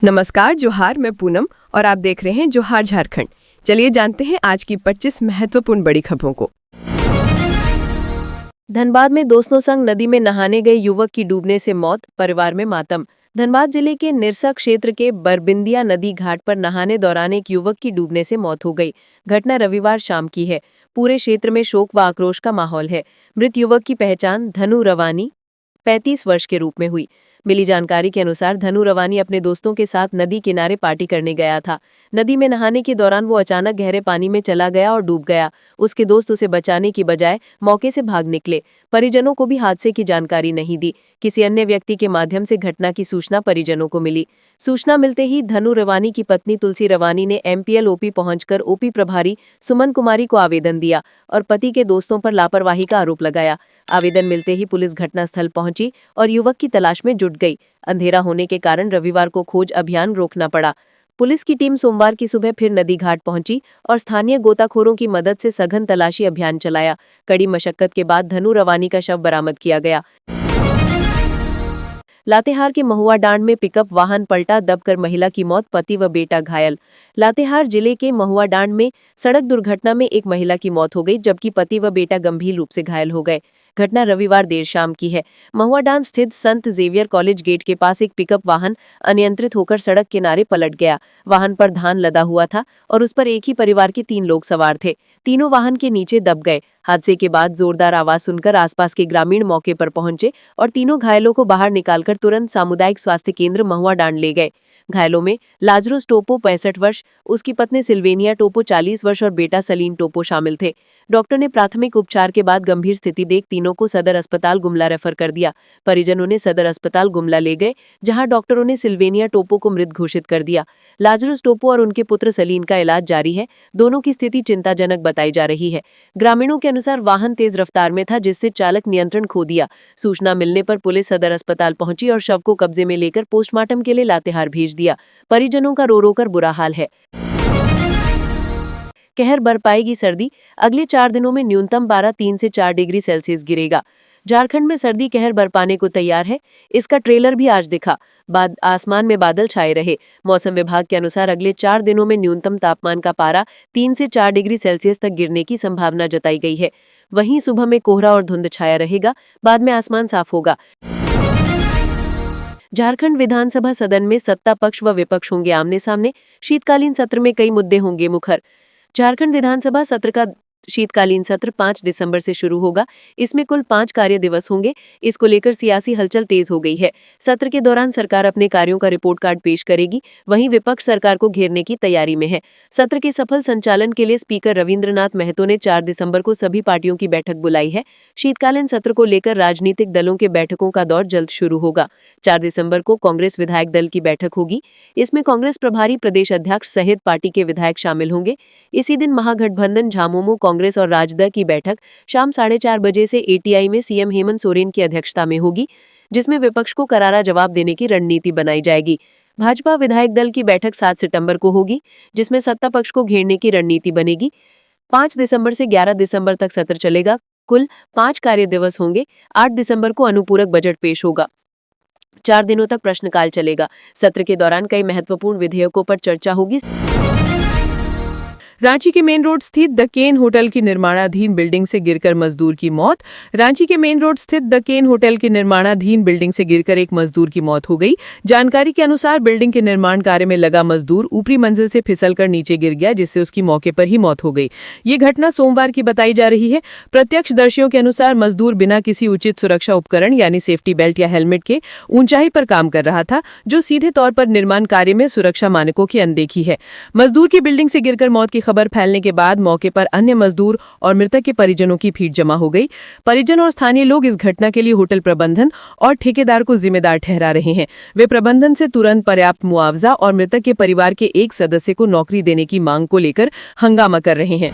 नमस्कार, जोहार। मैं पूनम और आप देख रहे हैं जोहार झारखंड। चलिए जानते हैं आज की 25 महत्वपूर्ण बड़ी खबरों को। धनबाद में दोस्तों संग नदी में नहाने गए युवक की डूबने से मौत, परिवार में मातम। धनबाद जिले के निरसा क्षेत्र के बरबिंदिया नदी घाट पर नहाने दौरान एक युवक की डूबने से मौत हो गई। घटना रविवार शाम की है। पूरे क्षेत्र में शोक व आक्रोश का माहौल है। मृत युवक की पहचान धनु रवानी 35 वर्ष के रूप में हुई। मिली जानकारी के अनुसार धनु रवानी अपने दोस्तों के साथ नदी किनारे पार्टी करने गया था। नदी में नहाने के दौरान वो अचानक गहरे पानी में चला गया और डूब गया। उसके दोस्त उसे बचाने की बजाय मौके से भाग निकले। परिजनों को भी हादसे की जानकारी नहीं दी। किसी अन्य व्यक्ति के माध्यम से घटना की सूचना परिजनों को मिली। सूचना मिलते ही धनु रवानी की पत्नी तुलसी रवानी ने MPL OP पहुंचकर OP प्रभारी सुमन कुमारी को आवेदन दिया और पति के दोस्तों पर लापरवाही का आरोप लगाया। आवेदन मिलते ही पुलिस घटनास्थल पहुंची और युवक की तलाश में जुट गई। अंधेरा होने के कारण रविवार को खोज अभियान रोकना पड़ा। पुलिस की टीम सोमवार की सुबह फिर नदी घाट पहुंची और स्थानीय गोताखोरों की मदद से सघन तलाशी अभियान चलाया। कड़ी मशक्कत के बाद धनु रवानी का शव बरामद किया गया। लातेहार के महुआ डांड में पिकअप वाहन पलटा, दबकर महिला की मौत, पति व बेटा घायल। लातेहार जिले के महुआ डांड में सड़क दुर्घटना में एक महिला की मौत हो गई, जबकि पति व बेटा गंभीर रूप से घायल हो गए। घटना रविवार देर शाम की है। महुआ डांड स्थित संत जेवियर कॉलेज गेट के पास एक पिकअप वाहन अनियंत्रित होकर सड़क किनारे पलट गया। वाहन पर धान लदा हुआ था और उस पर एक ही परिवार के 3 लोग सवार थे। तीनों वाहन के नीचे दब गए। हादसे के बाद जोरदार आवाज सुनकर आसपास के ग्रामीण मौके पर पहुंचे और तीनों घायलों को बाहर निकालकर तुरंत सामुदायिक स्वास्थ्य केंद्र महुआ डांड ले गए। घायलों में लाजरुस टोपो 65 वर्ष, उसकी पत्नी सिल्वेनिया टोपो 40 वर्ष और बेटा सलीन टोपो शामिल थे। डॉक्टर ने प्राथमिक उपचार के बाद गंभीर स्थिति देख तीनों को सदर अस्पताल गुमला रेफर कर दिया। परिजनों ने सदर अस्पताल गुमला ले गए, जहां डॉक्टरों ने सिल्वेनिया टोपो को मृत घोषित कर दिया। लाजरुस टोपो और उनके पुत्र सलीन का इलाज जारी है। दोनों की स्थिति चिंताजनक बताई जा रही है। ग्रामीणों के अनुसार वाहन तेज रफ्तार में था, जिससे चालक नियंत्रण खो दिया। सूचना मिलने पर पुलिस सदर अस्पताल पहुंची और शव को कब्जे में लेकर पोस्टमार्टम के लिए लातेहार भेज दिया। परिजनों का रो रो कर बुरा हाल है। कहर बर पाएगी सर्दी, अगले 4 दिनों में न्यूनतम पारा 3 से 4 डिग्री सेल्सियस गिरेगा। झारखंड में सर्दी कहर बरपाने को तैयार है। इसका ट्रेलर भी आज दिखा। बाद आसमान में बादल छाए रहे। मौसम विभाग के अनुसार अगले 4 दिनों में न्यूनतम तापमान का पारा 3 से 4 डिग्री सेल्सियस तक गिरने की संभावना जताई गई है। वहीं सुबह में कोहरा और धुंध छाया रहेगा, बाद में आसमान साफ होगा। झारखंड विधानसभा सदन में सत्ता पक्ष व विपक्ष होंगे आमने सामने। शीतकालीन सत्र में कई मुद्दे होंगे मुखर। झारखंड विधानसभा सत्र का शीतकालीन सत्र 5 दिसंबर से शुरू होगा। इसमें कुल 5 कार्य दिवस होंगे। इसको लेकर सियासी हलचल तेज हो गई है। सत्र के दौरान सरकार अपने कार्यों का रिपोर्ट कार्ड पेश करेगी। वहीं विपक्ष सरकार को घेरने की तैयारी में है। सत्र के सफल संचालन के लिए स्पीकर रविंद्रनाथ महतो ने 4 दिसंबर को सभी पार्टियों की बैठक बुलाई है। शीतकालीन सत्र को लेकर राजनीतिक दलों के बैठकों का दौर जल्द शुरू होगा। 4 दिसंबर को कांग्रेस विधायक दल की बैठक होगी। इसमें कांग्रेस प्रभारी प्रदेश अध्यक्ष सहित पार्टी के विधायक शामिल होंगे। इसी दिन महागठबंधन झामुमो कांग्रेस और राजद की बैठक शाम 4:30 बजे से ATI में CM हेमंत सोरेन की अध्यक्षता में होगी, जिसमें विपक्ष को करारा जवाब देने की रणनीति बनाई जाएगी। भाजपा विधायक दल की बैठक 7 सितंबर को होगी, जिसमें सत्ता पक्ष को घेरने की रणनीति बनेगी। 5 दिसंबर से 11 दिसंबर तक सत्र चलेगा। कुल 5 कार्य दिवस होंगे। 8 दिसंबर को अनुपूरक बजट पेश होगा। 4 दिनों तक प्रश्नकाल चलेगा। सत्र के दौरान कई महत्वपूर्ण विधेयकों पर चर्चा होगी। रांची के मेन रोड स्थित द केन होटल की निर्माणाधीन बिल्डिंग से गिरकर मजदूर की मौत। रांची के मेन रोड स्थित द केन होटल की निर्माणाधीन बिल्डिंग से गिरकर एक मजदूर की मौत हो गई। जानकारी के अनुसार बिल्डिंग के निर्माण कार्य में लगा मजदूर ऊपरी मंजिल से फिसलकर नीचे गिर गया, जिससे उसकी मौके पर ही मौत हो गई। ये घटना सोमवार की बताई जा रही है। प्रत्यक्षदर्शियों के अनुसार मजदूर बिना किसी उचित सुरक्षा उपकरण यानी सेफ्टी बेल्ट या हेलमेट के ऊंचाई पर काम कर रहा था, जो सीधे तौर पर निर्माण कार्य में सुरक्षा मानकों की अनदेखी है। मजदूर की बिल्डिंग से गिरकर मौत की खबर फैलने के बाद मौके पर अन्य मजदूर और मृतक के परिजनों की भीड़ जमा हो गई। परिजन और स्थानीय लोग इस घटना के लिए होटल प्रबंधन और ठेकेदार को जिम्मेदार ठहरा रहे हैं। वे प्रबंधन से तुरंत पर्याप्त मुआवजा और मृतक के परिवार के एक सदस्य को नौकरी देने की मांग को लेकर हंगामा कर रहे हैं।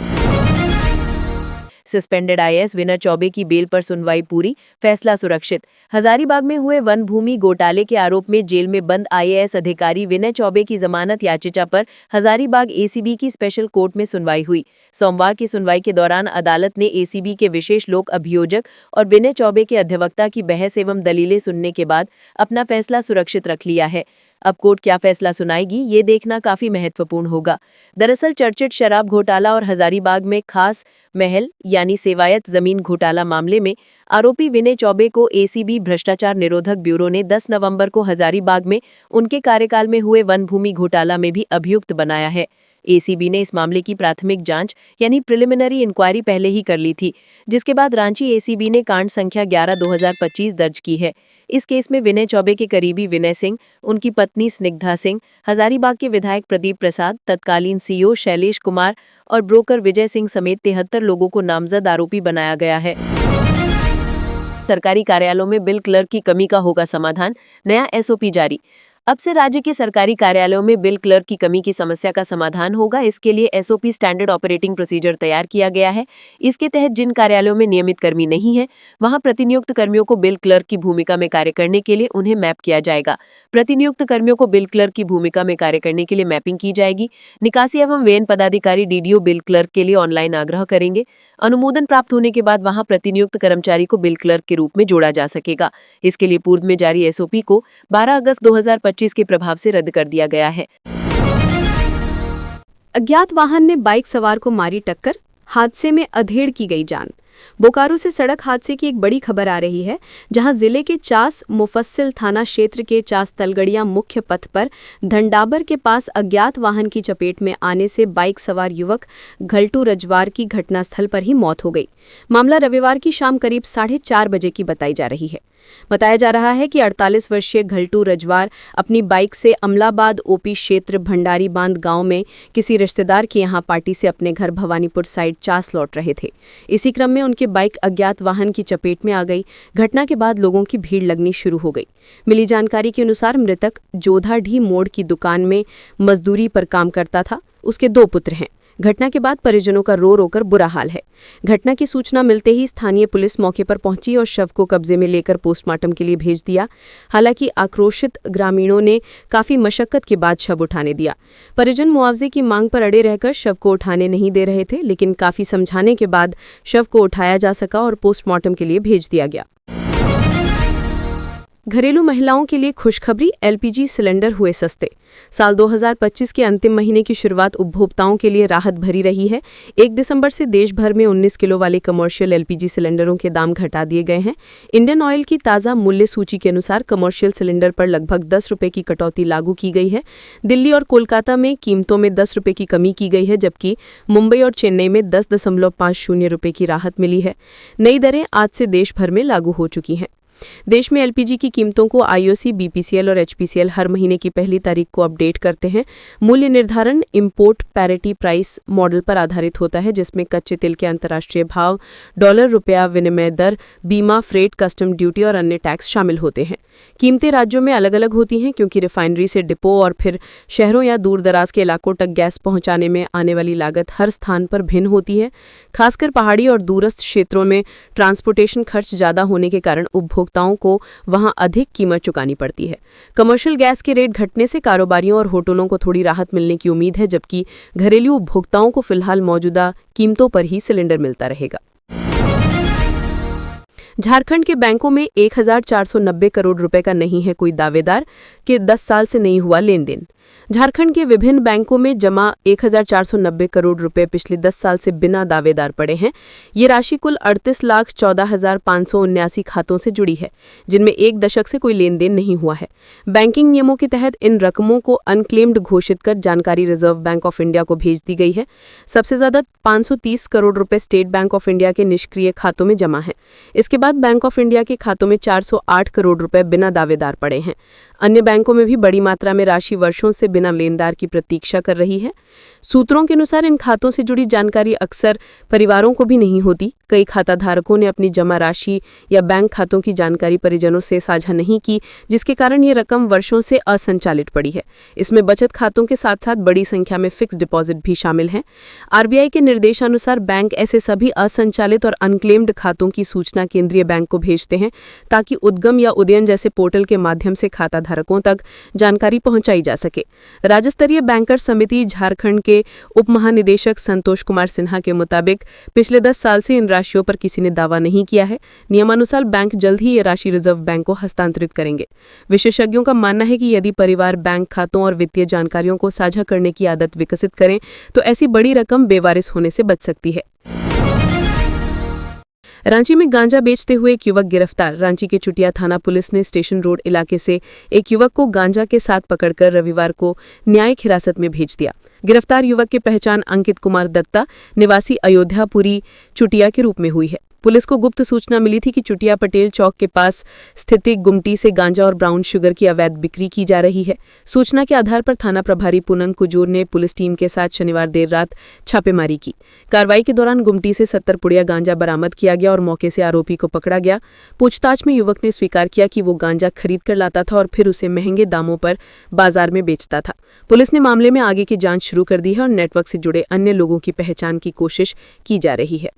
सस्पेंडेड IAS विनय चौबे की बेल पर सुनवाई पूरी, फैसला सुरक्षित। हजारीबाग में हुए वन भूमि घोटाले के आरोप में जेल में बंद IAS अधिकारी विनय चौबे की जमानत याचिका पर हजारीबाग ACB की स्पेशल कोर्ट में सुनवाई हुई। सोमवार की सुनवाई के दौरान अदालत ने ACB के विशेष लोक अभियोजक और विनय चौबे के अधिवक्ता की बहस एवं दलीलें सुनने के बाद अपना फैसला सुरक्षित रख लिया है। अब कोर्ट क्या फैसला सुनाएगी ये देखना काफी महत्वपूर्ण होगा। दरअसल चर्चित शराब घोटाला और हजारीबाग में खास महल यानी सेवायत जमीन घोटाला मामले में आरोपी विनय चौबे को एसीबी भ्रष्टाचार निरोधक ब्यूरो ने 10 नवंबर को हजारीबाग में उनके कार्यकाल में हुए वन भूमि घोटाला में भी अभियुक्त बनाया है। एसीबी ने इस मामले की प्राथमिक जांच यानी प्रिलिमिनरी इंक्वायरी पहले ही कर ली थी, जिसके बाद रांची एसीबी ने कांड संख्या 11/2025 दर्ज की है। इस केस में विनय चौबे के करीबी विनय सिंह, उनकी पत्नी स्निग्धा सिंह, हजारीबाग के विधायक प्रदीप प्रसाद, तत्कालीन सीईओ शैलेश कुमार और ब्रोकर विजय सिंह समेत 73 लोगों को नामजद आरोपी बनाया गया है। सरकारी कार्यालयों में बिल क्लर्क की कमी का होगा समाधान, नया एसओपी जारी। अब से राज्य के सरकारी कार्यालयों में बिल क्लर्क की कमी की समस्या का समाधान होगा। इसके लिए एसओपी स्टैंडर्ड ऑपरेटिंग प्रोसीजर तैयार किया गया है। इसके तहत जिन कार्यालयों में नियमित कर्मी नहीं है, वहां प्रतिनियुक्त कर्मियों को बिल क्लर्क की भूमिका में कार्य करने के लिए उन्हें मैप किया जाएगा। प्रतिनियुक्त कर्मियों को बिल क्लर्क की भूमिका में कार्य करने के लिए मैपिंग की जाएगी। निकासी एवं व्ययन पदाधिकारी डीडीओ बिल क्लर्क के लिए ऑनलाइन आग्रह करेंगे। अनुमोदन प्राप्त होने के बाद वहां प्रतिनियुक्त कर्मचारी को बिल क्लर्क के रूप में जोड़ा जा सकेगा। इसके लिए पूर्व में जारी एसओपी को 12 अगस्त 2025 के प्रभाव से रद्द कर दिया गया है। अज्ञात वाहन ने बाइक सवार को मारी टक्कर, हादसे में अधेड़ की गई जान। बोकारो से सड़क हादसे की एक बड़ी खबर आ रही है, जहां जिले के चास मुफस्सिल थाना क्षेत्र के चास तलगड़िया मुख्य पथ पर धंडाबर के पास अज्ञात वाहन की चपेट में आने से बाइक सवार युवक घलटू रजवार की घटनास्थल पर ही मौत हो गई। मामला रविवार की शाम करीब 4:30 बजे की बताई जा रही है। बताया जा रहा है कि 48 वर्षीय घलटू रजवार अपनी बाइक से अमलाबाद ओपी क्षेत्र भंडारी बांध गांव में किसी रिश्तेदार के यहां पार्टी से अपने घर भवानीपुर साइड चास लौट रहे थे। इसी क्रम में उनकी बाइक अज्ञात वाहन की चपेट में आ गई। घटना के बाद लोगों की भीड़ लगनी शुरू हो गई। मिली जानकारी के अनुसार मृतक जोधाढी मोड़ की दुकान में मजदूरी पर काम करता था। उसके 2 पुत्र हैं। घटना के बाद परिजनों का रो रोकर बुरा हाल है। घटना की सूचना मिलते ही स्थानीय पुलिस मौके पर पहुंची और शव को कब्जे में लेकर पोस्टमार्टम के लिए भेज दिया। हालांकि आक्रोशित ग्रामीणों ने काफी मशक्कत के बाद शव उठाने दिया। परिजन मुआवजे की मांग पर अड़े रहकर शव को उठाने नहीं दे रहे थे, लेकिन काफी समझाने के बाद शव को उठाया जा सका और पोस्टमार्टम के लिए भेज दिया गया। घरेलू महिलाओं के लिए खुशखबरी, एलपीजी सिलेंडर हुए सस्ते। साल 2025 के अंतिम महीने की शुरुआत उपभोक्ताओं के लिए राहत भरी रही है। 1 दिसंबर से देश भर में 19 किलो वाले कमर्शियल एलपीजी सिलेंडरों के दाम घटा दिए गए हैं। इंडियन ऑयल की ताज़ा मूल्य सूची के अनुसार कमर्शियल सिलेंडर पर लगभग 10 रुपये की कटौती लागू की गई है। दिल्ली और कोलकाता में कीमतों में 10 रुपये की कमी की गई है, जबकि मुंबई और चेन्नई में 10.50 रुपये की राहत मिली है। नई दरें आज से देश भर में लागू हो चुकी हैं। देश में एलपीजी की कीमतों को आईओसी, बीपीसीएल और एचपीसीएल हर महीने की पहली तारीख को अपडेट करते हैं। मूल्य निर्धारण इंपोर्ट पैरिटी प्राइस मॉडल पर आधारित होता है, जिसमें कच्चे तेल के अंतर्राष्ट्रीय भाव, डॉलर रुपया विनिमय दर, बीमा, फ्रेट, कस्टम ड्यूटी और अन्य टैक्स शामिल होते हैं। कीमतें राज्यों में अलग अलग होती हैं, क्योंकि रिफाइनरी से डिपो और फिर शहरों या दूर दराज के इलाकों तक गैस पहुंचाने में आने वाली लागत हर स्थान पर भिन्न होती है। खासकर पहाड़ी और दूरस्थ क्षेत्रों में ट्रांसपोर्टेशन खर्च ज़्यादा होने के कारण उपभोक्ताओं को वहां अधिक कीमत चुकानी पड़ती है। कमर्शियल गैस के रेट घटने से कारोबारियों और होटलों को थोड़ी राहत मिलने की उम्मीद है, जबकि घरेलू उपभोक्ताओं को फिलहाल मौजूदा कीमतों पर ही सिलेंडर मिलता रहेगा। झारखंड के बैंकों में 1490 करोड़ रुपए का नहीं है कोई दावेदार कि 10 साल से नहीं हुआ लेन देन। झारखंड के विभिन्न बैंकों में जमा 1490 करोड़ रुपए पिछले 10 साल से बिना दावेदार पड़े हैं। ये राशि कुल 38,14,579 खातों से जुड़ी है, जिनमें 1 दशक से कोई लेन देन नहीं हुआ है। बैंकिंग नियमों के तहत इन रकमों को अनक्लेम्ड घोषित कर जानकारी रिजर्व बैंक ऑफ इंडिया को भेज दी गई है। सबसे ज्यादा 530 करोड़ रुपए स्टेट बैंक ऑफ इंडिया के निष्क्रिय खातों में जमा है। इसके बाद बैंक ऑफ इंडिया के खातों में 408 करोड़ रुपए बिना दावेदार पड़े हैं। अन्य बैंकों में भी बड़ी मात्रा में राशि वर्षों से बिना लेनदार की प्रतीक्षा कर रही है। सूत्रों के अनुसार इन खातों से जुड़ी जानकारी अक्सर परिवारों को भी नहीं होती। कई खाताधारकों ने अपनी जमा राशि या बैंक खातों की जानकारी परिजनों से साझा नहीं की, जिसके कारण ये रकम वर्षों से असंचालित पड़ी है। इसमें बचत खातों के साथ साथ बड़ी संख्या में फिक्स डिपॉजिट भी शामिल हैं। आरबीआई के निर्देशानुसार बैंक ऐसे सभी असंचालित और अनक्लेम्ड खातों की सूचना केंद्रीय बैंक को भेजते हैं, ताकि उद्गम या उदयन जैसे पोर्टल के माध्यम से खाताधारकों तक जानकारी पहुंचाई जा सके। सके। राज्य स्तरीय बैंकर्स समिति झारखंड के उप महानिदेशक संतोष कुमार सिन्हा के मुताबिक पिछले 10 साल से इन राशियों पर किसी ने दावा नहीं किया है। नियमानुसार बैंक जल्द ही ये राशि रिजर्व बैंक को हस्तांतरित करेंगे। विशेषज्ञों का मानना है कि यदि परिवार बैंक खातों और वित्तीय जानकारियों को साझा करने की आदत विकसित करें तो ऐसी बड़ी रकम बेवारिस होने से बच सकती है। रांची में गांजा बेचते हुए एक युवक गिरफ्तार। रांची के चुटिया थाना पुलिस ने स्टेशन रोड इलाके से एक युवक को गांजा के साथ पकड़कर रविवार को न्यायिक हिरासत में भेज दिया। गिरफ्तार युवक की पहचान अंकित कुमार दत्ता निवासी अयोध्यापुरी चुटिया के रूप में हुई है। पुलिस को गुप्त सूचना मिली थी कि चुटिया पटेल चौक के पास स्थित गुमटी से गांजा और ब्राउन शुगर की अवैध बिक्री की जा रही है। सूचना के आधार पर थाना प्रभारी पूनम कुजूर ने पुलिस टीम के साथ शनिवार देर रात छापेमारी की। कार्रवाई के दौरान गुमटी से 70 पुड़िया गांजा बरामद किया गया और मौके से आरोपी को पकड़ा गया। पूछताछ में युवक ने स्वीकार किया कि वो गांजा खरीद कर लाता था और फिर उसे महंगे दामों पर बाजार में बेचता था। पुलिस ने मामले में आगे की जांच शुरू कर दी है और नेटवर्क से जुड़े अन्य लोगों की पहचान की कोशिश की जा रही है।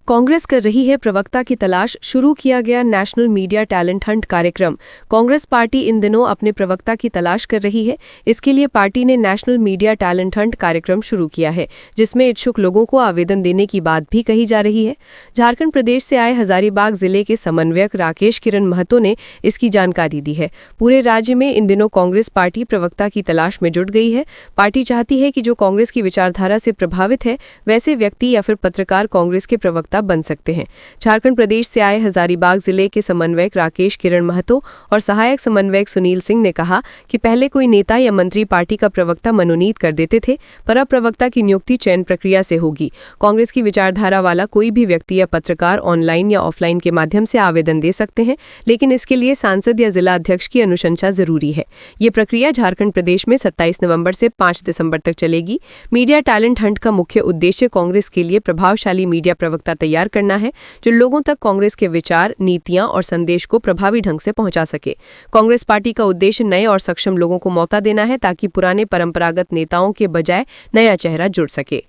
कांग्रेस कर रही है प्रवक्ता की तलाश, शुरू किया गया नेशनल मीडिया टैलेंट हंट कार्यक्रम। कांग्रेस पार्टी इन दिनों अपने प्रवक्ता की तलाश कर रही है। इसके लिए पार्टी ने नेशनल मीडिया टैलेंट हंट कार्यक्रम शुरू किया है, जिसमें इच्छुक लोगों को आवेदन देने की बात भी कही जा रही है। झारखंड प्रदेश से आए हजारीबाग जिले के समन्वयक राकेश किरण महतो ने इसकी जानकारी दी है। पूरे राज्य में इन दिनों कांग्रेस पार्टी प्रवक्ता की तलाश में जुट गई है। पार्टी चाहती है कि जो कांग्रेस की विचारधारा से प्रभावित है वैसे व्यक्ति या फिर पत्रकार कांग्रेस के प्रवक्ता बन सकते हैं। झारखंड प्रदेश से आए हजारीबाग जिले के समन्वयक राकेश किरण महतो और सहायक समन्वयक सुनील सिंह ने कहा कि पहले कोई नेता या मंत्री पार्टी का प्रवक्ता मनोनीत कर देते थे, पर अब प्रवक्ता की नियुक्ति चयन प्रक्रिया से होगी। कांग्रेस की विचारधारा वाला कोई भी व्यक्ति या पत्रकार ऑनलाइन या ऑफलाइन के माध्यम से आवेदन दे सकते हैं, लेकिन इसके लिए सांसद या जिला अध्यक्ष की अनुशंसा जरूरी है। ये प्रक्रिया झारखंड प्रदेश में 27 नवंबर से 5 दिसंबर तक चलेगी। मीडिया टैलेंट हंट का मुख्य उद्देश्य कांग्रेस के लिए प्रभावशाली मीडिया प्रवक्ता तैयार करना है, जो लोगों तक कांग्रेस के विचार, नीतियां और संदेश को प्रभावी ढंग से पहुंचा सके। कांग्रेस पार्टी का उद्देश्य नए और सक्षम लोगों को मौका देना है, ताकि पुराने परंपरागत नेताओं के बजाय नया चेहरा जुड़ सके।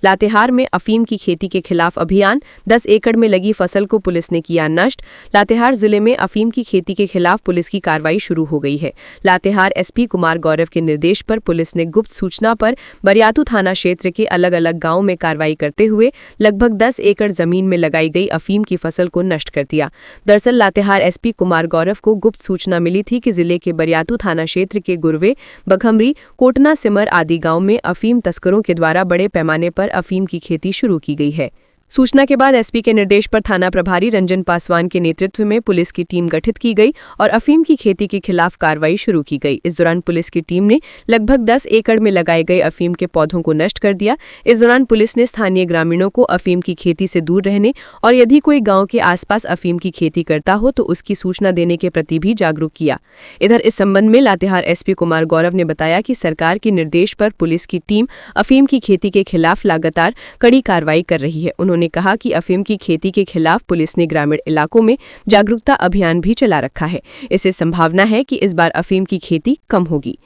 लातेहार में अफीम की खेती के खिलाफ अभियान, 10 एकड़ में लगी फसल को पुलिस ने किया नष्ट। लातेहार जिले में अफीम की खेती के खिलाफ पुलिस की कार्रवाई शुरू हो गई है। लातेहार एसपी कुमार गौरव के निर्देश पर पुलिस ने गुप्त सूचना पर बरियातू थाना क्षेत्र के अलग अलग गांव में कार्रवाई करते हुए लगभग 10 एकड़ जमीन में लगाई गई अफीम की फसल को नष्ट कर दिया। दरअसल लातेहार एसपी कुमार गौरव को गुप्त सूचना मिली थी कि जिले के बरियातू थाना क्षेत्र के गुरवे, बघमरी, कोटना सिमर आदि गांव में अफीम तस्करों के द्वारा बड़े पैमाने पर अफीम की खेती शुरू की गई है। सूचना के बाद एसपी के निर्देश पर थाना प्रभारी रंजन पासवान के नेतृत्व में पुलिस की टीम गठित की गई और अफीम की खेती के खिलाफ कार्रवाई शुरू की गई। इस दौरान पुलिस की टीम ने लगभग 10 एकड़ में लगाए गए अफीम के पौधों को नष्ट कर दिया। इस दौरान पुलिस ने स्थानीय ग्रामीणों को अफीम की खेती से दूर रहने और यदि कोई गांव के आसपास अफीम की खेती करता हो तो उसकी सूचना देने के प्रति भी जागरूक किया। इधर इस संबंध में लातेहार एसपी कुमार गौरव ने बताया कि सरकार के निर्देश पर पुलिस की टीम अफीम की खेती के खिलाफ लगातार कड़ी कार्रवाई कर रही है। उन्होंने कहा कि अफीम की खेती के खिलाफ पुलिस ने ग्रामीण इलाकों में जागरूकता अभियान भी चला रखा है। इससे संभावना है कि इस बार अफीम की खेती कम होगी,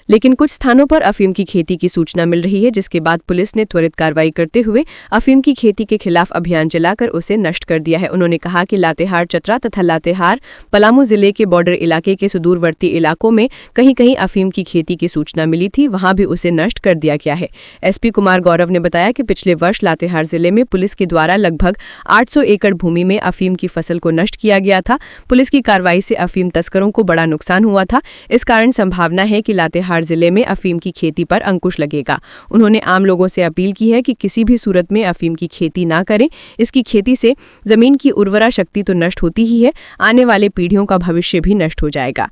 लेकिन कुछ स्थानों पर अफीम की खेती की सूचना मिल रही है, जिसके बाद पुलिस ने त्वरित कार्रवाई करते हुए अफीम की खेती के खिलाफ अभियान चलाकर उसे नष्ट कर दिया है। उन्होंने कहा कि लातेहार चतरा तथा लातेहार पलामू जिले के बॉर्डर इलाके के सुदूरवर्ती इलाकों में कहीं कहीं अफीम की खेती की सूचना मिली थी, वहां भी उसे नष्ट कर दिया गया है। एसपी कुमार गौरव ने बताया कि पिछले वर्ष लातेहार जिले में पुलिस के द्वारा लगभग 800 एकड़ भूमि में अफीम की फसल को नष्ट किया गया था। पुलिस की कार्रवाई से अफीम तस्करों को बड़ा नुकसान हुआ था। इस कारण संभावना है कि लातेहार जिले में अफीम की खेती पर अंकुश लगेगा। उन्होंने आम लोगों से अपील की है कि किसी भी सूरत में अफीम की खेती ना करें। इसकी खेती से जमीन की उर्वरा शक्ति तो नष्ट होती ही है, आने वाले पीढ़ियों का भविष्य भी नष्ट हो जाएगा।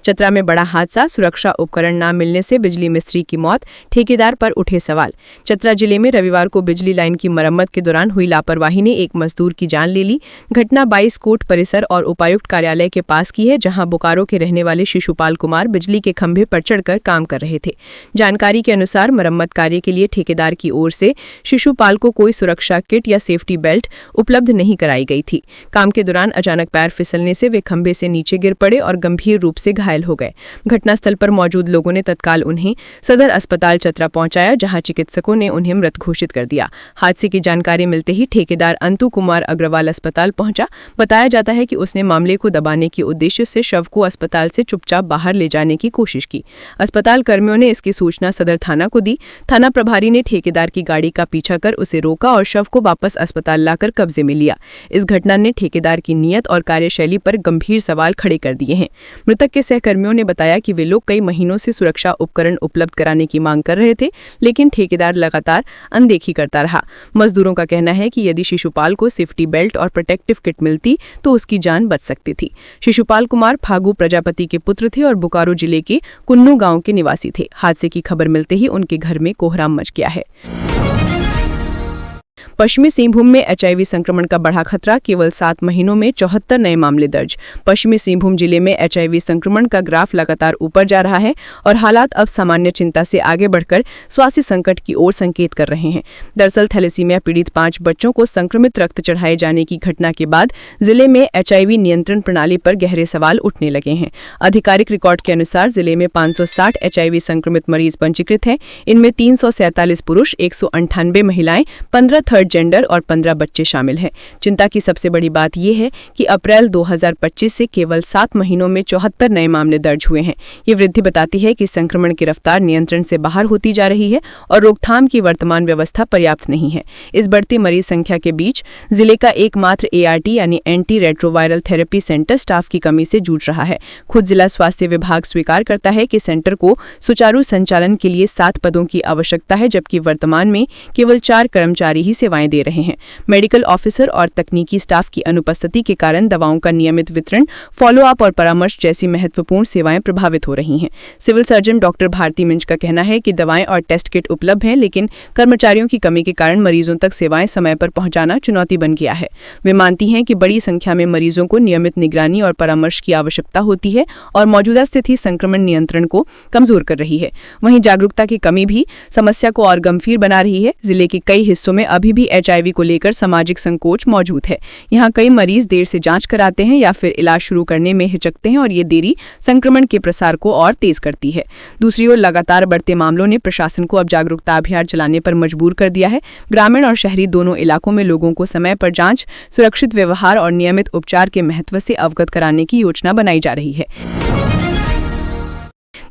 चतरा में बड़ा हादसा, सुरक्षा उपकरण न मिलने से बिजली मिस्त्री की मौत, ठेकेदार पर उठे सवाल। चतरा जिले में रविवार को बिजली लाइन की मरम्मत के दौरान हुई लापरवाही ने एक मजदूर की जान ले ली। घटना 22 कोट परिसर और उपायुक्त कार्यालय के पास की है, जहां बोकारो के रहने वाले शिशुपाल कुमार बिजली के खंभे पर चढ़कर काम कर रहे थे। जानकारी के अनुसार मरम्मत कार्य के लिए ठेकेदार की ओर से शिशुपाल को कोई सुरक्षा किट या सेफ्टी बेल्ट उपलब्ध नहीं कराई गई थी। काम के दौरान अचानक पैर फिसलने से वे खंभे से नीचे गिर पड़े और गंभीर रूप से घायल घायल हो गए। घटनास्थल पर मौजूद लोगों ने तत्काल उन्हें सदर अस्पताल चतरा पहुंचाया, जहां चिकित्सकों ने उन्हें मृत घोषित कर दिया। हादसे की जानकारी मिलते ही ठेकेदार अंतु कुमार अग्रवाल अस्पताल पहुंचा। बताया जाता है कि उसने मामले को दबाने के उद्देश्य से शव को अस्पताल से चुपचाप बाहर ले जाने की कोशिश की। अस्पताल कर्मियों ने इसकी सूचना सदर थाना को दी। थाना प्रभारी ने ठेकेदार की गाड़ी का पीछा कर उसे रोका और शव को वापस अस्पताल लाकर कब्जे में लिया। इस घटना ने ठेकेदार की नीयत और कार्यशैली पर गंभीर सवाल खड़े कर दिए हैं। मृतक के सहकर्मियों ने बताया कि वे लोग कई महीनों से सुरक्षा उपकरण उपलब्ध कराने की मांग कर रहे थे, लेकिन ठेकेदार लगातार अनदेखी करता रहा। मजदूरों का कहना है कि यदि शिशुपाल को सेफ्टी बेल्ट और प्रोटेक्टिव किट मिलती तो उसकी जान बच सकती थी। शिशुपाल कुमार फागू प्रजापति के पुत्र थे और बोकारो जिले के कुन्नू गांव के निवासी थे। हादसे की खबर मिलते ही उनके घर में कोहराम मच गया है। पश्चिमी सिंहभूम में एचआईवी संक्रमण का बढ़ा खतरा, केवल 7 महीनों में 74 नए मामले दर्ज। पश्चिमी सिंहभूम जिले में एचआईवी संक्रमण का ग्राफ लगातार ऊपर जा रहा है और हालात अब सामान्य चिंता से आगे बढ़कर स्वास्थ्य संकट की ओर संकेत कर रहे हैं। दरअसल थैलेसीमिया पीड़ित 5 बच्चों को संक्रमित रक्त चढ़ाए जाने की घटना के बाद जिले में एचआईवी नियंत्रण प्रणाली पर गहरे सवाल उठने लगे हैं। आधिकारिक रिकॉर्ड के अनुसार जिले में 560 एचआईवी संक्रमित मरीज पंजीकृत हैं। इनमें 347 पुरुष, 198 महिलाएं, 15 थर्ड जेंडर और 15 बच्चे शामिल हैं। चिंता की सबसे बड़ी बात यह है कि अप्रैल 2025 से केवल 7 महीनों में 74 नए मामले दर्ज हुए हैं। ये वृद्धि बताती है कि संक्रमण की रफ्तार नियंत्रण से बाहर होती जा रही है और रोकथाम की वर्तमान व्यवस्था पर्याप्त नहीं है। इस बढ़ती मरीज संख्या के बीच जिले का एकमात्र एआरटी यानी anti retroviral therapy centre staff की कमी से जूझ रहा है। खुद जिला स्वास्थ्य विभाग स्वीकार करता है कि सेंटर को सुचारू संचालन के लिए 7 पदों की आवश्यकता है, जबकि वर्तमान में केवल 4 कर्मचारी ही सेवाएं दे रहे हैं। मेडिकल ऑफिसर और तकनीकी स्टाफ की अनुपस्थिति के कारण दवाओं का नियमित वितरण, फॉलोअप और परामर्श जैसी महत्वपूर्ण सेवाएं प्रभावित हो रही हैं। Civil surgeon doctor Bharti Minj का कहना है कि दवाएं और टेस्ट किट उपलब्ध हैं, लेकिन कर्मचारियों की कमी के कारण मरीजों तक सेवाएं समय पर पहुंचाना चुनौती बन गया है। वे मानती हैं कि बड़ी संख्या में मरीजों को नियमित निगरानी और परामर्श की आवश्यकता होती है और मौजूदा स्थिति संक्रमण नियंत्रण को कमजोर कर रही है। वहीं जागरूकता की कमी भी समस्या को और गंभीर बना रही है। जिले के कई हिस्सों में अभी भी एचआईवी को लेकर सामाजिक संकोच मौजूद है। यहाँ कई मरीज देर से जांच कराते हैं या फिर इलाज शुरू करने में हिचकते हैं और ये देरी संक्रमण के प्रसार को और तेज करती है। दूसरी ओर लगातार बढ़ते मामलों ने प्रशासन को अब जागरूकता अभियान चलाने पर मजबूर कर दिया है। ग्रामीण और शहरी दोनों इलाकों में लोगों को समय पर जांच, सुरक्षित व्यवहार और नियमित उपचार के महत्व से अवगत कराने की योजना बनाई जा रही है।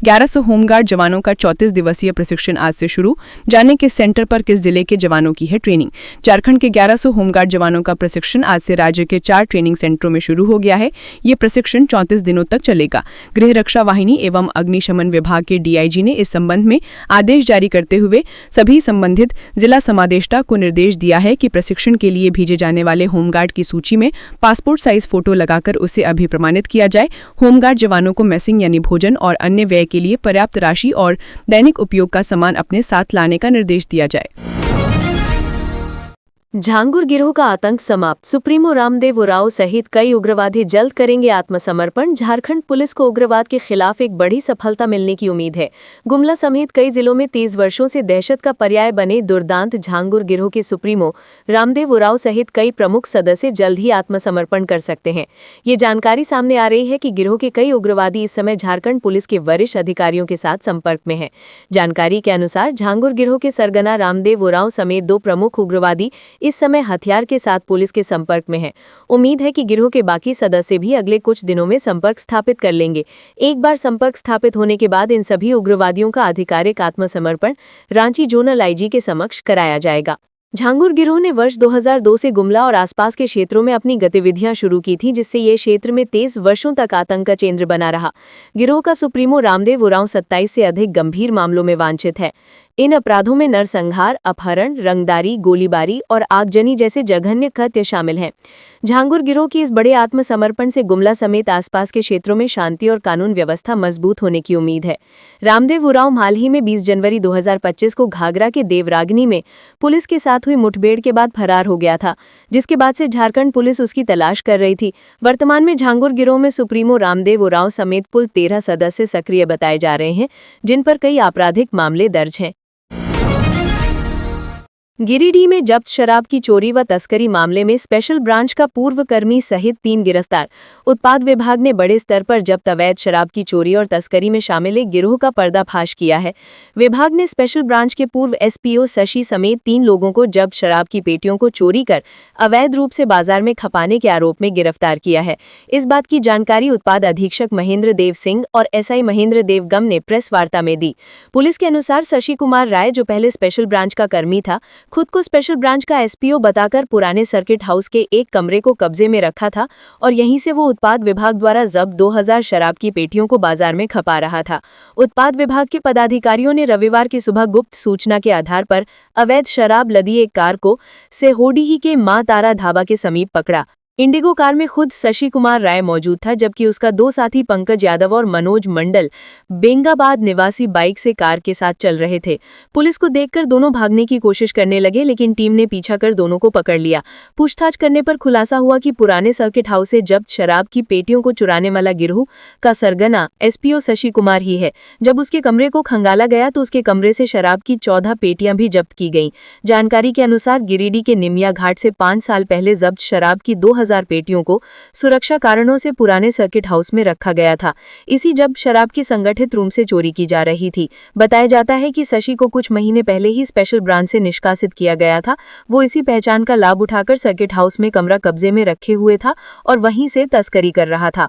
1100 होमगार्ड जवानों का 34 दिवसीय प्रशिक्षण आज से शुरू। जाने किस सेंटर पर किस जिले के जवानों की है ट्रेनिंग। झारखंड के 1100 होमगार्ड जवानों का प्रशिक्षण आज से राज्य के 4 ट्रेनिंग सेंटरों में शुरू हो गया है। ये प्रशिक्षण 34 दिनों तक चलेगा। गृह रक्षा वाहिनी एवं अग्निशमन विभाग के डीआईजी ने इस संबंध में आदेश जारी करते हुए सभी संबंधित जिला समादेष्टा को निर्देश दिया है कि प्रशिक्षण के लिए भेजे जाने वाले होमगार्ड की सूची में पासपोर्ट साइज फोटो लगाकर उसे अभिप्रमाणित किया जाए। होमगार्ड जवानों को मेसिंग यानी भोजन और अन्य व्यय के लिए पर्याप्त राशि और दैनिक उपयोग का सामान अपने साथ लाने का निर्देश दिया जाए। झांगुर गिरोह का आतंक समाप्त। सुप्रीमो रामदेव उरांव सहित कई उग्रवादी जल्द करेंगे आत्मसमर्पण। झारखंड पुलिस को उग्रवाद के खिलाफ एक बड़ी सफलता मिलने की उम्मीद है। गुमला समेत कई जिलों में 30 वर्षों से दहशत का पर्याय बने दुर्दांत झांगुर गिरोह के सुप्रीमो रामदेव उरांव सहित कई प्रमुख सदस्य जल्द ही आत्मसमर्पण कर सकते हैं। ये जानकारी सामने आ रही है कि गिरोह के कई उग्रवादी इस समय झारखंड पुलिस के वरिष्ठ अधिकारियों के साथ संपर्क में हैं। जानकारी के अनुसार झांगुर गिरोह के सरगना रामदेव उरांव समेत 2 प्रमुख उग्रवादी इस समय हथियार के साथ पुलिस के संपर्क में हैं। उम्मीद है कि गिरोह के बाकी सदस्य भी अगले कुछ दिनों में संपर्क स्थापित कर लेंगे। एक बार संपर्क स्थापित होने के बाद इन सभी उग्रवादियों का आधिकारिक आत्मसमर्पण रांची जोनल आईजी के समक्ष कराया जाएगा। झांगुर गिरोह ने वर्ष 2002 से गुमला और आसपास के क्षेत्रों में अपनी गतिविधियां शुरू की थी, जिससे ये क्षेत्र में 23 वर्षों तक आतंक का केंद्र बना रहा। गिरोह का सुप्रीमो रामदेव उरांव 27 से अधिक गंभीर मामलों में वांछित है। इन अपराधों में नरसंहार, अपहरण, रंगदारी, गोलीबारी और आगजनी जैसे जघन्य कृत्य शामिल हैं। झांगुर गिरोह की इस बड़े आत्मसमर्पण से गुमला समेत आसपास के क्षेत्रों में शांति और कानून व्यवस्था मजबूत होने की उम्मीद है। रामदेव उरांव हाल ही में 20 जनवरी 2025 को घाघरा के देवरागनी में पुलिस के साथ हुई मुठभेड़ के बाद फरार हो गया था, जिसके बाद से झारखंड पुलिस उसकी तलाश कर रही थी। वर्तमान में झांगुर गिरोह में सुप्रीमो रामदेव उरांव समेत कुल 13 सदस्य सक्रिय बताए जा रहे हैं, जिन पर कई आपराधिक मामले दर्ज हैं। गिरिडीह में जब्त शराब की चोरी व तस्करी मामले में स्पेशल ब्रांच का पूर्व कर्मी सहित 3 गिरफ्तार। उत्पाद विभाग ने बड़े स्तर पर जब्त अवैध शराब की चोरी और तस्करी में शामिल एक गिरोह का पर्दाफाश किया है। विभाग ने स्पेशल ब्रांच के पूर्व एसपीओ शशि समेत 3 लोगों को जब्त शराब की पेटियों को चोरी कर अवैध रूप से बाजार में खपाने के आरोप में गिरफ्तार किया है। इस बात की जानकारी उत्पाद अधीक्षक महेंद्र देव सिंह और एसआई महेंद्र देव गम ने प्रेस वार्ता में दी। पुलिस के अनुसार शशि कुमार राय, जो पहले स्पेशल ब्रांच का कर्मी था, खुद को स्पेशल ब्रांच का एसपीओ बताकर पुराने सर्किट हाउस के एक कमरे को कब्जे में रखा था और यहीं से वो उत्पाद विभाग द्वारा जब्त 2000 शराब की पेटियों को बाजार में खपा रहा था। उत्पाद विभाग के पदाधिकारियों ने रविवार की सुबह गुप्त सूचना के आधार पर अवैध शराब लदी एक कार को सेहोडीही के मां तारा ढाबा के समीप पकड़ा। इंडिगो कार में खुद शशि कुमार राय मौजूद था, जबकि उसका 2 साथी पंकज यादव और मनोज मंडल बेंगाबाद निवासी बाइक से कार के साथ चल रहे थे। पुलिस को देखकर दोनों भागने की कोशिश करने लगे, लेकिन टीम ने पीछा कर दोनों को पकड़ लिया। पूछताछ करने पर खुलासा हुआ कि पुराने सर्किट हाउस से जब्त शराब की पेटियों को चुराने वाला गिरोह का सरगना एसपीओ शशि कुमार ही है। जब उसके कमरे को खंगाला गया तो उसके कमरे से शराब की 14 पेटियां भी जब्त की गईं। जानकारी के अनुसार गिरिडीह के निमिया घाट से 5 साल पहले जब्त शराब की 2000 पेटियों को सुरक्षा कारणों से पुराने सर्किट हाउस में रखा गया था। इसी जब शराब की संगठित रूप से चोरी की जा रही थी। बताया जाता है कि शशि को कुछ महीने पहले ही स्पेशल ब्रांच से निष्कासित किया गया था। वो इसी पहचान का लाभ उठाकर सर्किट हाउस में कमरा कब्जे में रखे हुए था और वहीं से तस्करी कर रहा था।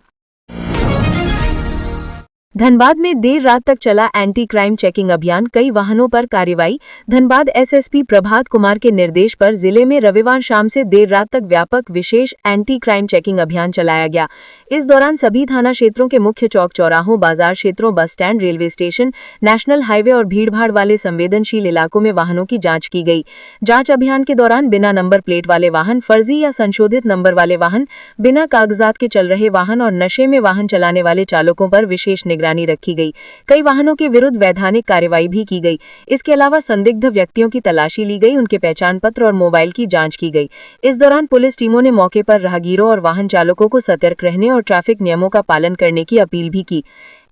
धनबाद में देर रात तक चला एंटी क्राइम चेकिंग अभियान, कई वाहनों पर कार्रवाई। धनबाद एसएसपी प्रभात कुमार के निर्देश पर जिले में रविवार शाम से देर रात तक व्यापक विशेष एंटी क्राइम चेकिंग अभियान चलाया गया। इस दौरान सभी थाना क्षेत्रों के मुख्य चौक चौराहों, बाजार क्षेत्रों, bus stand, railway station, national highway और भीड़भाड़ वाले संवेदनशील इलाकों में वाहनों की जांच की गई। जांच अभियान के दौरान बिना नंबर प्लेट वाले वाहन, फर्जी या संशोधित नंबर वाले वाहन, बिना कागजात के चल रहे वाहन और नशे में वाहन चलाने वाले चालकों पर विशेष निगरानी रखी गई। कई वाहनों के विरुद्ध वैधानिक कार्रवाई भी की गई। इसके अलावा संदिग्ध व्यक्तियों की तलाशी ली गई, उनके पहचान पत्र और मोबाइल की जांच की गई। इस दौरान पुलिस टीमों ने मौके पर राहगीरों और वाहन चालकों को सतर्क रहने और ट्रैफिक नियमों का पालन करने की अपील भी की।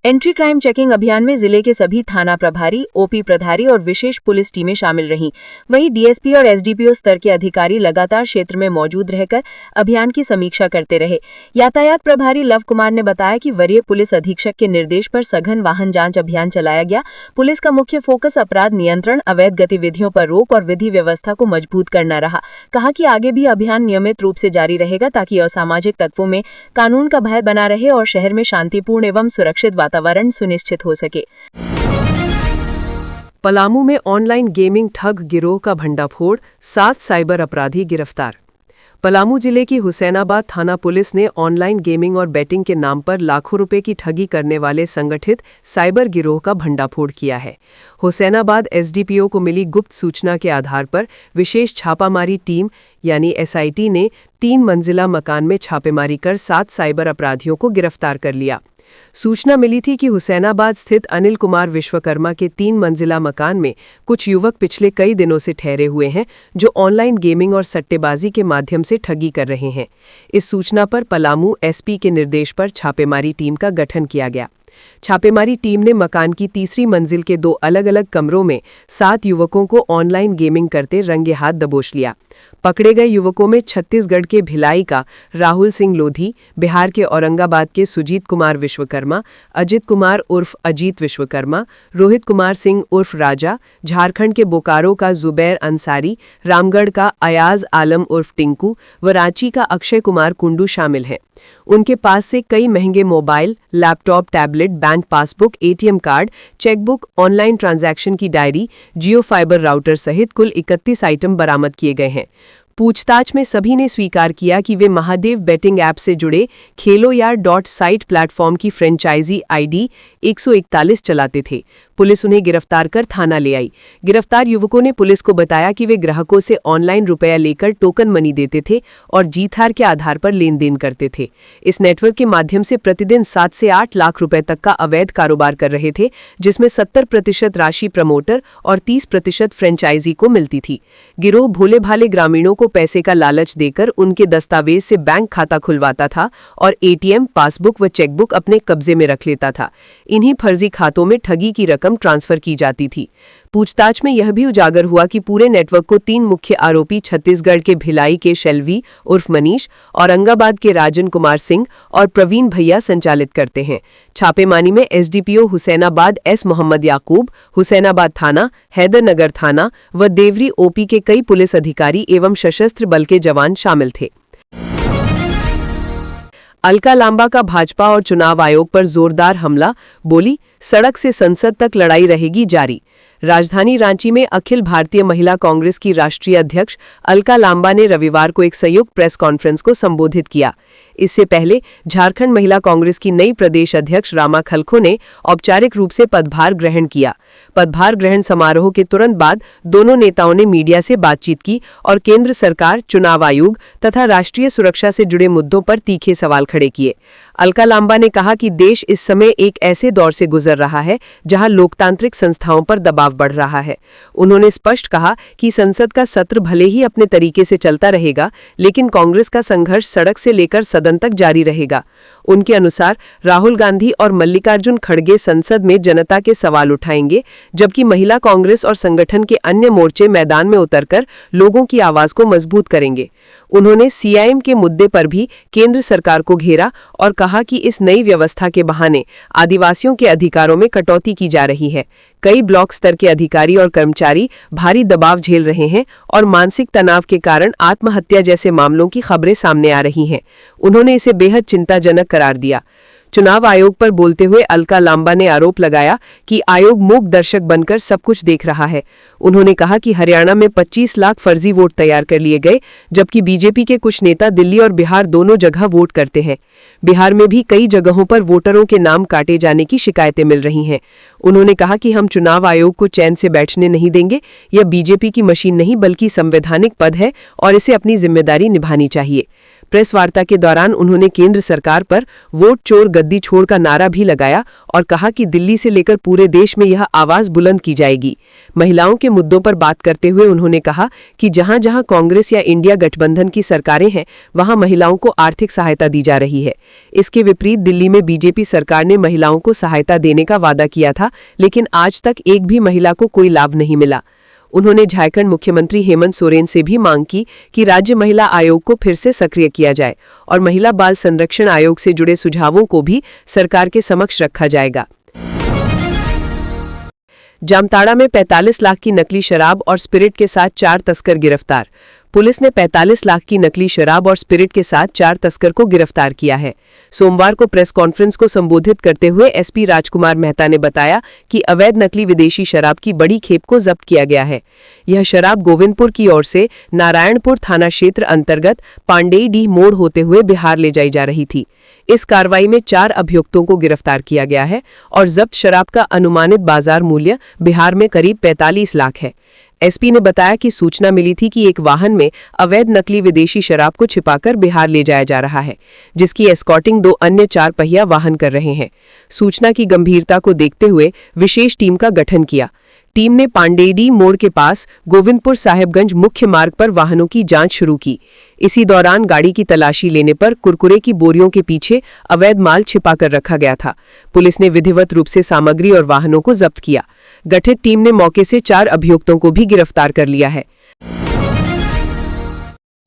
एंट्री क्राइम चेकिंग अभियान में जिले के सभी थाना प्रभारी, ओपी प्रभारी और विशेष पुलिस टीमें शामिल रहीं। वहीं डीएसपी और एसडीपीओ स्तर के अधिकारी लगातार क्षेत्र में मौजूद रहकर अभियान की समीक्षा करते रहे। यातायात प्रभारी लव कुमार ने बताया कि वरीय पुलिस अधीक्षक के निर्देश पर सघन वाहन जांच अभियान चलाया गया। पुलिस का मुख्य फोकस अपराध नियंत्रण, अवैध गतिविधियों पर रोक और विधि व्यवस्था को मजबूत करना रहा। कहा कि आगे भी अभियान नियमित रूप से जारी रहेगा ताकि असामाजिक तत्वों में कानून का भय बना रहे और शहर में शांतिपूर्ण एवं सुरक्षित वातावरण सुनिश्चित हो सके। पलामू में ऑनलाइन गेमिंग ठग गिरोह का भंडाफोड़, 7 साइबर अपराधी गिरफ्तार। पलामू जिले की हुसैनाबाद थाना पुलिस ने ऑनलाइन गेमिंग और बैटिंग के नाम पर लाखों रुपए की ठगी करने वाले संगठित साइबर गिरोह का भंडाफोड़ किया है। हुसैनाबाद एसडीपीओ को मिली गुप्त सूचना के आधार पर विशेष छापामारी टीम यानी एसआईटी ने 3 मंजिला मकान में छापेमारी कर 7 साइबर अपराधियों को गिरफ्तार कर लिया। सूचना मिली थी कि हुसैनाबाद स्थित अनिल कुमार विश्वकर्मा के 3 मंजिला मकान में कुछ युवक पिछले कई दिनों से ठहरे हुए हैं, जो ऑनलाइन गेमिंग और सट्टेबाजी के माध्यम से ठगी कर रहे हैं। इस सूचना पर पलामू एसपी के निर्देश पर छापेमारी टीम का गठन किया गया। छापेमारी टीम ने मकान की 3री मंजिल के 2 अलग-अलग कमरों में 7 युवकों को ऑनलाइन गेमिंग करते रंगे हाथ दबोच लिया। पकड़े गए युवकों में छत्तीसगढ़ के भिलाई का राहुल सिंह लोधी, बिहार के औरंगाबाद के सुजीत कुमार विश्वकर्मा, अजित कुमार उर्फ अजीत विश्वकर्मा, रोहित कुमार सिंह उर्फ राजा, झारखंड के बोकारो का जुबैर अंसारी, रामगढ़ का अयाज आलम उर्फ टिंकू व रांची का अक्षय कुमार कुंडू शामिल हैं। उनके पास से कई महंगे mobile, laptop, tablet, bank passbook, ATM card, chequebook, online transaction की डायरी, जियो फाइबर राउटर सहित कुल 31 आइटम बरामद किए गए हैं। पूछताछ में सभी ने स्वीकार किया कि वे महादेव बेटिंग ऐप से जुड़े खेलोयार.साइट प्लेटफॉर्म की फ्रेंचाइजी आईडी 141 चलाते थे। पुलिस उन्हें गिरफ्तार कर थाना ले आई। गिरफ्तार युवकों ने पुलिस को बताया कि वे ग्राहकों से ऑनलाइन रुपया लेकर टोकन मनी देते थे और जीत हार के आधार पर लेन देन करते थे। इस नेटवर्क के माध्यम से प्रतिदिन 7 से 8 लाख रुपए तक का अवैध कारोबार कर रहे थे, जिसमें 70% राशि प्रमोटर और 30% फ्रेंचाइजी को मिलती थी। गिरोह भोले भाले ग्रामीणों को पैसे का लालच देकर उनके दस्तावेज से बैंक खाता खुलवाता था और एटीएम, पासबुक व चेकबुक अपने कब्जे में रख लेता था। इन्हीं फर्जी खातों में ठगी की रकम रकम ट्रांसफर की जाती थी। पूछताछ में यह भी उजागर हुआ कि पूरे नेटवर्क को 3 मुख्य आरोपी छत्तीसगढ़ के भिलाई के शेल्वी उर्फ मनीष, औरंगाबाद के राजन कुमार सिंह और प्रवीण भैया संचालित करते हैं। छापेमारी में एसडीपीओ हुसैनाबाद एस मोहम्मद याकूब, हुसैनाबाद थाना, हैदरनगर थाना व देवरी ओपी के कई पुलिस अधिकारी एवं सशस्त्र बल के जवान शामिल थे। अलका लांबा का भाजपा और चुनाव आयोग पर जोरदार हमला, बोली सड़क से संसद तक लड़ाई रहेगी जारी। राजधानी रांची में अखिल भारतीय महिला कांग्रेस की राष्ट्रीय अध्यक्ष अलका लांबा ने रविवार को एक संयुक्त प्रेस कॉन्फ्रेंस को संबोधित किया। इससे पहले झारखंड महिला कांग्रेस की नई प्रदेश अध्यक्ष रामा खलखो ने औपचारिक रूप से पदभार ग्रहण किया। पदभार ग्रहण समारोह के तुरंत बाद दोनों नेताओं ने मीडिया से बातचीत की और केंद्र सरकार, चुनाव आयोग तथा राष्ट्रीय सुरक्षा से जुड़े मुद्दों पर तीखे सवाल खड़े किए। अलका लांबा ने कहा कि देश इस समय एक ऐसे दौर से गुजर रहा है जहां लोकतांत्रिक संस्थाओं पर दबाव बढ़ रहा है। उन्होंने स्पष्ट कहा कि संसद का सत्र भले ही अपने तरीके से चलता रहेगा, लेकिन कांग्रेस का संघर्ष सड़क से लेकर सदन तक जारी रहेगा। उनके अनुसार राहुल गांधी और मल्लिकार्जुन खड़गे संसद में जनता के सवाल उठाएंगे, जबकि महिला कांग्रेस और संगठन के अन्य मोर्चे मैदान में उतरकर लोगों की आवाज को मजबूत करेंगे। उन्होंने सीआईएम के मुद्दे पर भी केंद्र सरकार को घेरा और कहा कि इस नई व्यवस्था के बहाने आदिवासियों के अधिकारों में कटौती की जा रही है। कई ब्लॉक स्तर के अधिकारी और कर्मचारी भारी दबाव झेल रहे हैं और मानसिक तनाव के कारण आत्महत्या जैसे मामलों की खबरें सामने आ रही हैं। उन्होंने इसे बेहद चिंताजनक करार दिया। चुनाव आयोग पर बोलते हुए अलका लांबा ने आरोप लगाया कि आयोग मूक दर्शक बनकर सब कुछ देख रहा है। उन्होंने कहा कि हरियाणा में 25 लाख फर्जी वोट तैयार कर लिए गए, जबकि बीजेपी के कुछ नेता दिल्ली और बिहार दोनों जगह वोट करते हैं। बिहार में भी कई जगहों पर वोटरों के नाम काटे जाने की शिकायतें मिल रही हैं। उन्होंने कहा कि हम चुनाव आयोग को चैन से बैठने नहीं देंगे। यह बीजेपी की मशीन नहीं बल्कि संवैधानिक पद है और इसे अपनी जिम्मेदारी निभानी चाहिए। प्रेस वार्ता के दौरान उन्होंने केंद्र सरकार पर वोट चोर गद्दी छोड़ का नारा भी लगाया और कहा कि दिल्ली से लेकर पूरे देश में यह आवाज बुलंद की जाएगी। महिलाओं के मुद्दों पर बात करते हुए उन्होंने कहा कि जहां जहां कांग्रेस या इंडिया गठबंधन की सरकारें हैं, वहां महिलाओं को आर्थिक सहायता दी जा रही है। इसके विपरीत दिल्ली में बीजेपी सरकार ने महिलाओं को सहायता देने का वादा किया था, लेकिन आज तक एक भी महिला को कोई लाभ नहीं मिला। उन्होंने झारखंड मुख्यमंत्री हेमंत सोरेन से भी मांग की कि राज्य महिला आयोग को फिर से सक्रिय किया जाए और महिला बाल संरक्षण आयोग से जुड़े सुझावों को भी सरकार के समक्ष रखा जाएगा। जामताड़ा में 45 लाख की नकली शराब और स्पिरिट के साथ 4 तस्कर गिरफ्तार। पुलिस ने 45 लाख की नकली शराब और स्पिरिट के साथ 4 तस्कर को गिरफ्तार किया है। सोमवार को प्रेस कॉन्फ्रेंस को संबोधित करते हुए एसपी राजकुमार मेहता ने बताया कि अवैध नकली विदेशी शराब की बड़ी खेप को जब्त किया गया है। यह शराब गोविंदपुर की ओर से नारायणपुर थाना क्षेत्र अंतर्गत पांडेयडीह मोड़ होते हुए बिहार ले जाई जा रही थी। इस कार्रवाई में 4 अभियुक्तों को गिरफ्तार किया गया है और जब्त शराब का अनुमानित बाजार मूल्य बिहार में करीब 45 लाख है। एसपी ने बताया कि सूचना मिली थी कि एक वाहन में अवैध नकली विदेशी शराब को छिपाकर बिहार ले जाया जा रहा है, जिसकी एस्कॉर्टिंग 2 अन्य 4 पहिया वाहन कर रहे हैं। सूचना की गंभीरता को देखते हुए विशेष टीम का गठन किया। टीम ने पांडेयडीह मोड़ के पास गोविंदपुर साहेबगंज मुख्य मार्ग पर वाहनों की जांच शुरू की। इसी दौरान गाड़ी की तलाशी लेने पर कुरकुरे की बोरियों के पीछे अवैध माल छिपाकर रखा गया था। पुलिस ने विधिवत रूप से सामग्री और वाहनों को जब्त किया। गठित टीम ने मौके से 4 अभियुक्तों को भी गिरफ्तार कर लिया है।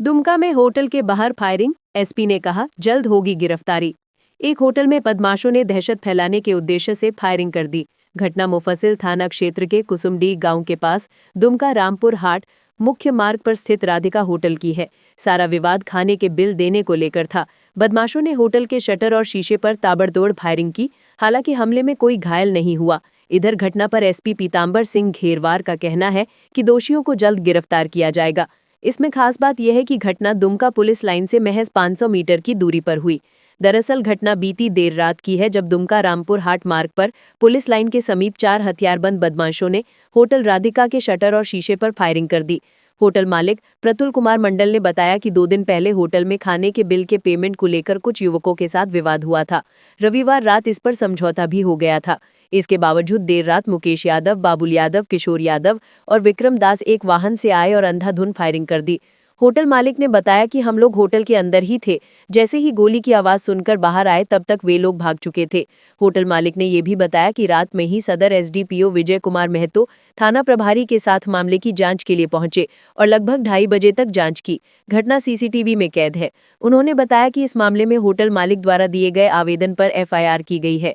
दुमका में होटल के बाहर फायरिंग, एसपी ने कहा जल्द होगी गिरफ्तारी। एक होटल में बदमाशों ने दहशत फैलाने के उद्देश्य से फायरिंग कर दी। घटना मुफस्सिल थाना क्षेत्र के कुसुमडीह गांव के पास दुमका रामपुर हाट मुख्य मार्ग पर स्थित राधिका होटल की है। सारा विवाद खाने के बिल देने को लेकर था। बदमाशों ने होटल के शटर और शीशे पर ताबड़तोड़ फायरिंग की। हालांकि हमले में कोई घायल नहीं हुआ। इधर घटना पर एसपी पीतांबर सिंह घेरवार का कहना है कि दोषियों को जल्द गिरफ्तार किया जाएगा। इसमें खास बात यह है कि घटना दुमका पुलिस लाइन से महज 500 मीटर की दूरी पर हुई। दरअसल घटना बीती देर रात की है, जब दुमका रामपुर हाट मार्ग पर पुलिस लाइन के समीप 4 हथियारबंद बदमाशों ने होटल राधिका के शटर और शीशे पर फायरिंग कर दी। होटल मालिक प्रतुल कुमार मंडल ने बताया कि 2 दिन पहले होटल में खाने के बिल के पेमेंट को लेकर कुछ युवकों के साथ विवाद हुआ था। रविवार रात इस पर समझौता भी हो गया था। इसके बावजूद देर रात मुकेश यादव, बाबुल यादव, किशोर यादव और विक्रम दास एक वाहन से आए और अंधाधुंध फायरिंग कर दी। होटल मालिक ने बताया कि हम लोग होटल के अंदर ही थे। जैसे ही गोली की आवाज सुनकर बाहर आए तब तक वे लोग भाग चुके थे। होटल मालिक ने ये भी बताया कि रात में ही सदर एसडीपीओ विजय कुमार महतो थाना प्रभारी के साथ मामले की जांच के लिए पहुंचे और लगभग 2:30 बजे तक जांच की। घटना सीसीटीवी में कैद है। उन्होंने बताया कि इस मामले में होटल मालिक द्वारा दिए गए आवेदन पर एफआईआर की गई है।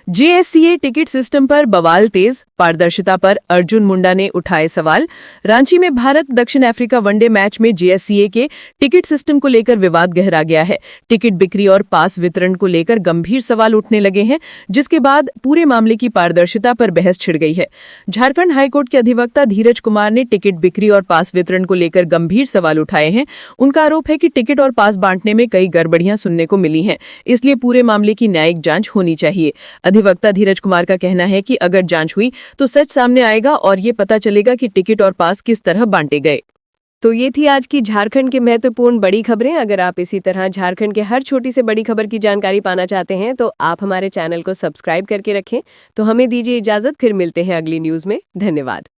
जेएससीए टिकट सिस्टम पर बवाल तेज, पारदर्शिता पर अर्जुन मुंडा ने उठाए सवाल। रांची में भारत दक्षिण अफ्रीका वनडे मैच में जेएससीए के टिकट सिस्टम को लेकर विवाद गहरा गया है। टिकट बिक्री और पास वितरण को लेकर गंभीर सवाल उठने लगे हैं, जिसके बाद पूरे मामले की पारदर्शिता पर बहस छिड़ गई है। झारखंड हाईकोर्ट के अधिवक्ता धीरज कुमार ने टिकट बिक्री और पास वितरण को लेकर गंभीर सवाल उठाए हैं। उनका आरोप है कि टिकट और पास बांटने में कई गड़बड़ियां सुनने को मिली हैं, इसलिए पूरे मामले की न्यायिक जांच होनी चाहिए। अधिवक्ता धीरज कुमार का कहना है कि अगर जांच हुई तो सच सामने आएगा और ये पता चलेगा कि टिकट और पास किस तरह बांटे गए। तो ये थी आज की झारखंड के महत्वपूर्ण बड़ी खबरें। अगर आप इसी तरह झारखंड के हर छोटी से बड़ी खबर की जानकारी पाना चाहते हैं तो आप हमारे चैनल को सब्सक्राइब करके रखें। तो हमें दीजिए इजाजत, फिर मिलते हैं अगली न्यूज में। धन्यवाद।